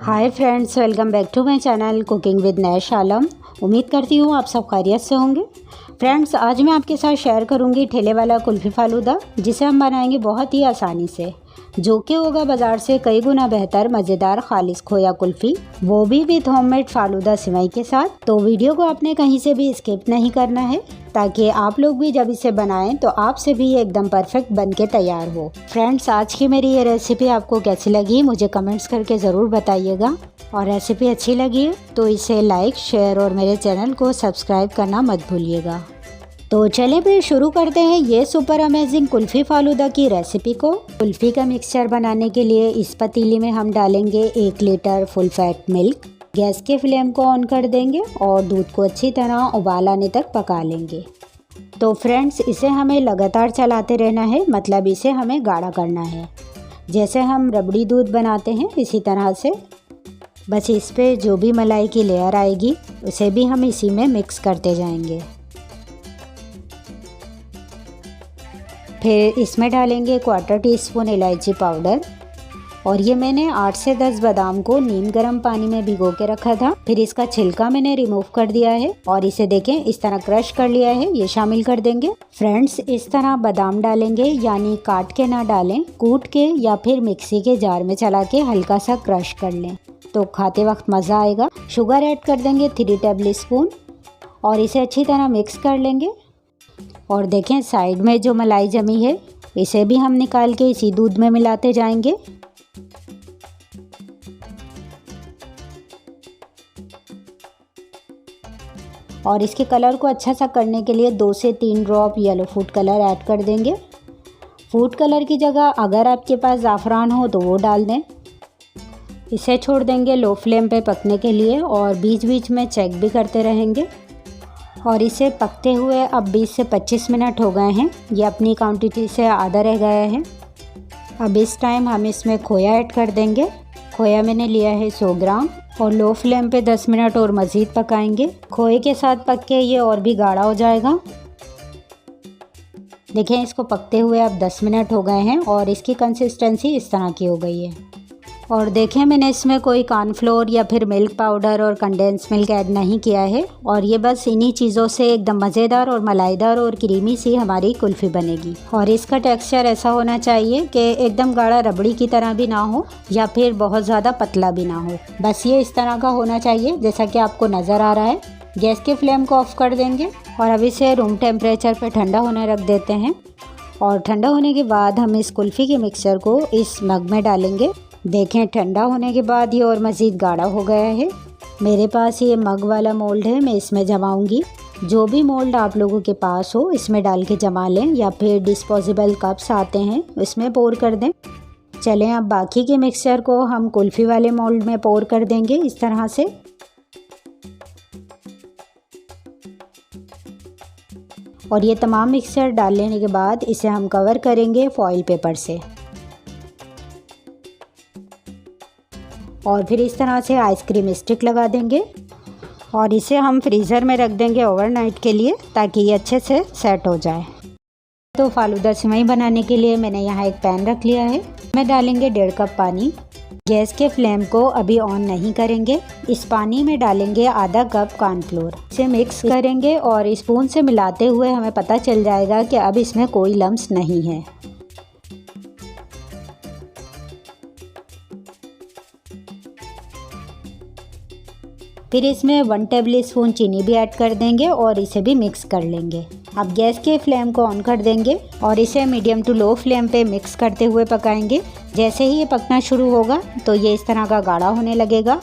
Hi friends, welcome back to my channel cooking with Naish Alam. उम्मीद करती हूँ आप सब खैरियत से होंगे। फ्रेंड्स, आज मैं आपके साथ शेयर करूँगी ठेले वाला कुल्फ़ी फालूदा, जिसे हम बनाएंगे बहुत ही आसानी से, जो कि होगा बाज़ार से कई गुना बेहतर मज़ेदार खालिस खोया कुल्फ़ी, वो भी विद होममेड फालूदा सिवई के साथ। तो वीडियो को आपने कहीं से भी स्किप नहीं करना है, ताकि आप लोग भी जब इसे बनाएं तो आपसे भी ये एकदम परफेक्ट बन के तैयार हो। फ्रेंड्स, आज की मेरी ये रेसिपी आपको कैसी लगी मुझे कमेंट्स करके ज़रूर बताइएगा, और रेसिपी अच्छी लगी है तो इसे लाइक, शेयर और मेरे चैनल को सब्सक्राइब करना मत भूलिएगा। तो चलिए फिर शुरू करते हैं ये सुपर अमेजिंग कुल्फ़ी फालूदा की रेसिपी को। कुल्फ़ी का मिक्सचर बनाने के लिए इस पतीली में हम डालेंगे 1 litre full fat milk. Gas के फ्लेम को ऑन कर देंगे और दूध को अच्छी तरह उबाल आने तक पका लेंगे। तो फ्रेंड्स, इसे हमें लगातार चलाते रहना है, मतलब इसे हमें गाढ़ा करना है। जैसे हम रबड़ी दूध बनाते हैं इसी तरह से, बस इस पे जो भी मलाई की लेयर आएगी उसे भी हम इसी में मिक्स करते जाएंगे। फिर इसमें डालेंगे 1/4 टीस्पून इलायची पाउडर, और ये मैंने 8 से 10 बादाम को नीम गर्म पानी में भिगो के रखा था। फिर इसका छिलका मैंने रिमूव कर दिया है और इसे देखें इस तरह क्रश कर लिया है, ये शामिल कर देंगे। फ्रेंड्स, इस तरह बादाम डालेंगे, यानी काट के ना डालें, कूट के या फिर मिक्सी के जार में चला के हल्का सा क्रश कर लें, तो खाते वक्त मज़ा आएगा। शुगर ऐड कर देंगे 3 टेबल स्पून और इसे अच्छी तरह मिक्स कर लेंगे। और देखें साइड में जो मलाई जमी है इसे भी हम निकाल के इसी दूध में मिलाते जाएंगे। और इसके कलर को अच्छा सा करने के लिए 2 से 3 drop yellow food colour add कर देंगे। फूड कलर की जगह अगर आपके पास ज़ाफ़रान हो तो वो डाल दें। इसे छोड़ देंगे लो फ्लेम पे पकने के लिए और बीच बीच में चेक भी करते रहेंगे। और इसे पकते हुए अब 20 से 25 मिनट हो गए हैं, ये अपनी क्वांटिटी से आधा रह गया है। अब इस टाइम हम इसमें खोया ऐड कर देंगे। खोया मैंने लिया है 100 ग्राम और लो फ्लेम पे 10 मिनट और मज़ीद पकाएंगे। खोए के साथ पक के ये और भी गाढ़ा हो जाएगा। देखें, इसको पकते हुए अब 10 मिनट हो गए हैं और इसकी कंसिस्टेंसी इस तरह की हो गई है। और देखें, मैंने इसमें कोई कॉर्नफ्लोर या फिर मिल्क पाउडर और कंडेंस मिल्क ऐड नहीं किया है, और ये बस इन्हीं चीज़ों से एकदम मज़ेदार और मलाईदार और क्रीमी सी हमारी कुल्फ़ी बनेगी। और इसका टेक्सचर ऐसा होना चाहिए कि एकदम गाढ़ा रबड़ी की तरह भी ना हो या फिर बहुत ज़्यादा पतला भी ना हो, बस ये इस तरह का होना चाहिए जैसा कि आपको नज़र आ रहा है। गैस के फ्लेम को ऑफ कर देंगे और अब इसे रूम टेम्परेचर पर ठंडा होने रख देते हैं। और ठंडा होने के बाद हम इस कुल्फ़ी के मिक्सचर को इस मग में डालेंगे। देखें, ठंडा होने के बाद ये और मज़ीद गाढ़ा हो गया है। मेरे पास ये मग वाला मोल्ड है, मैं इसमें जमाऊंगी। जो भी मोल्ड आप लोगों के पास हो इसमें डाल के जमा लें, या फिर डिस्पोजेबल कप्स आते हैं उसमें पोर कर दें। चलें, अब बाकी के मिक्सचर को हम कुल्फ़ी वाले मोल्ड में पोर कर देंगे इस तरह से। और ये तमाम मिक्सचर डाल लेने के बाद इसे हम कवर करेंगे फॉइल पेपर से, और फिर इस तरह से आइसक्रीम स्टिक लगा देंगे और इसे हम फ्रीज़र में रख देंगे ओवरनाइट के लिए, ताकि ये अच्छे से सेट हो जाए। तो फालूदा सिवई बनाने के लिए मैंने यहाँ एक पैन रख लिया है, मैं डालेंगे 1.5 कप पानी। गैस के फ्लेम को अभी ऑन नहीं करेंगे। इस पानी में डालेंगे आधा कप कॉर्नफ्लोर, इसे मिक्स करेंगे और स्पून से मिलाते हुए हमें पता चल जाएगा कि अब इसमें कोई लम्स नहीं है। फिर इसमें 1 टेबल स्पून चीनी भी ऐड कर देंगे और इसे भी मिक्स कर लेंगे। अब गैस के फ्लेम को ऑन कर देंगे और इसे मीडियम टू लो फ्लेम पे मिक्स करते हुए पकाएंगे। जैसे ही ये पकना शुरू होगा तो ये इस तरह का गाढ़ा होने लगेगा,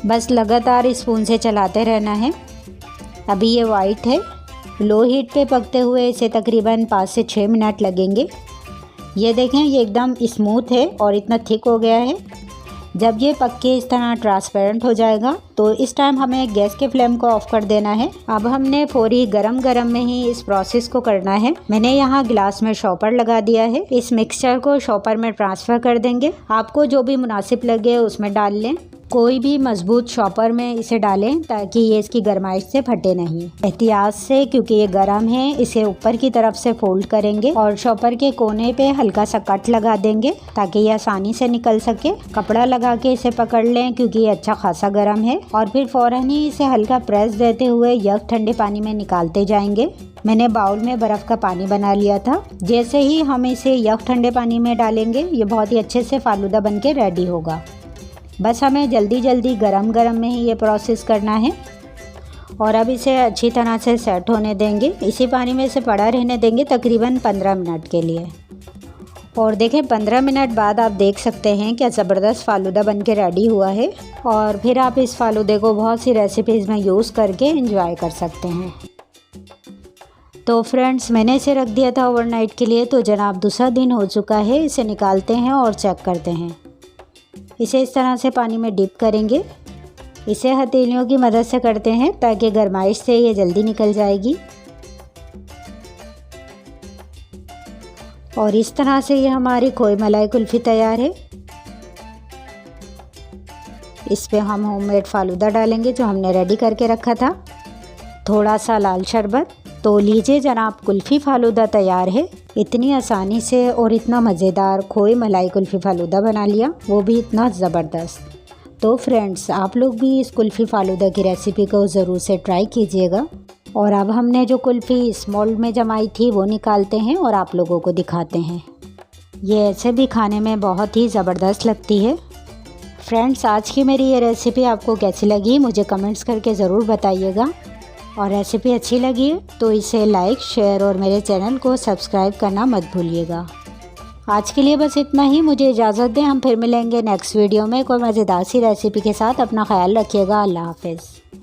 बस लगातार स्पून से चलाते रहना है। अभी ये वाइट है, लो हीट पे पकते हुए इसे तकरीबन 5 से 6 मिनट लगेंगे। ये देखें, ये एकदम स्मूथ है और इतना थिक हो गया है। जब ये पक के इस तरह ट्रांसपेरेंट हो जाएगा तो इस टाइम हमें गैस के फ्लेम को ऑफ कर देना है। अब हमने फौरी गरम गरम में ही इस प्रोसेस को करना है। मैंने यहाँ गिलास में शॉपर लगा दिया है, इस मिक्सचर को शॉपर में ट्रांसफ़र कर देंगे। आपको जो भी मुनासिब लगे उसमें डाल लें। कोई भी मजबूत शॉपर में इसे डालें ताकि ये इसकी गर्माइश से फटे नहीं। एहतियात से, क्योंकि ये गर्म है, इसे ऊपर की तरफ से फोल्ड करेंगे और शॉपर के कोने पे हल्का सा कट लगा देंगे ताकि ये आसानी से निकल सके। कपड़ा लगा के इसे पकड़ लें क्योंकि ये अच्छा खासा गर्म है और फिर फ़ौरन ही इसे हल्का प्रेस देते हुए यक ठंडे पानी में निकालते जाएंगे। मैंने बाउल में बर्फ़ का पानी बना लिया था। जैसे ही हम इसे यक ठंडे पानी में डालेंगे ये बहुत ही अच्छे से फालूदा बन के रेडी होगा। बस हमें जल्दी जल्दी गरम गरम में ही ये प्रोसेस करना है। और अब इसे अच्छी तरह से सेट होने देंगे। इसी पानी में इसे पड़ा रहने देंगे तकरीबन 15 मिनट के लिए। और देखें 15 मिनट बाद आप देख सकते हैं क्या ज़बरदस्त फालूदा बन के रेडी हुआ है। और फिर आप इस फालूदे को बहुत सी रेसिपीज़ में यूज़ करके एंजॉय कर सकते हैं। तो फ्रेंड्स, मैंने इसे रख दिया था ओवरनाइट के लिए। तो जनाब दूसरा दिन हो चुका है। इसे निकालते हैं और चेक करते हैं। इसे इस तरह से पानी में डिप करेंगे। इसे हथेलियों की मदद से करते हैं ताकि गर्माइश से ये जल्दी निकल जाएगी। और इस तरह से ये हमारी खोए मलाई कुल्फ़ी तैयार है। इस पे हम होममेड फालूदा डालेंगे जो हमने रेडी करके रखा था, थोड़ा सा लाल शरबत। तो लीजिए जनाब, कुल्फ़ी फालूदा तैयार है। इतनी आसानी से और इतना मज़ेदार खोए मलाई कुल्फ़ी फालूदा बना लिया, वो भी इतना ज़बरदस्त। तो फ्रेंड्स, आप लोग भी इस कुल्फ़ी फालूदा की रेसिपी को ज़रूर से ट्राई कीजिएगा। और अब हमने जो कुल्फ़ी इस मोल्ड में जमाई थी वो निकालते हैं और आप लोगों को दिखाते हैं। ये ऐसे भी खाने में बहुत ही ज़बरदस्त लगती है। फ्रेंड्स, आज की मेरी ये रेसिपी आपको कैसी लगी मुझे कमेंट्स करके ज़रूर बताइएगा। और रेसिपी अच्छी लगी है तो इसे लाइक, शेयर और मेरे चैनल को सब्सक्राइब करना मत भूलिएगा। आज के लिए बस इतना ही। मुझे इजाज़त दें। हम फिर मिलेंगे नेक्स्ट वीडियो में कोई मज़ेदार सी रेसिपी के साथ। अपना ख्याल रखिएगा। अल्लाह हाफ़िज़।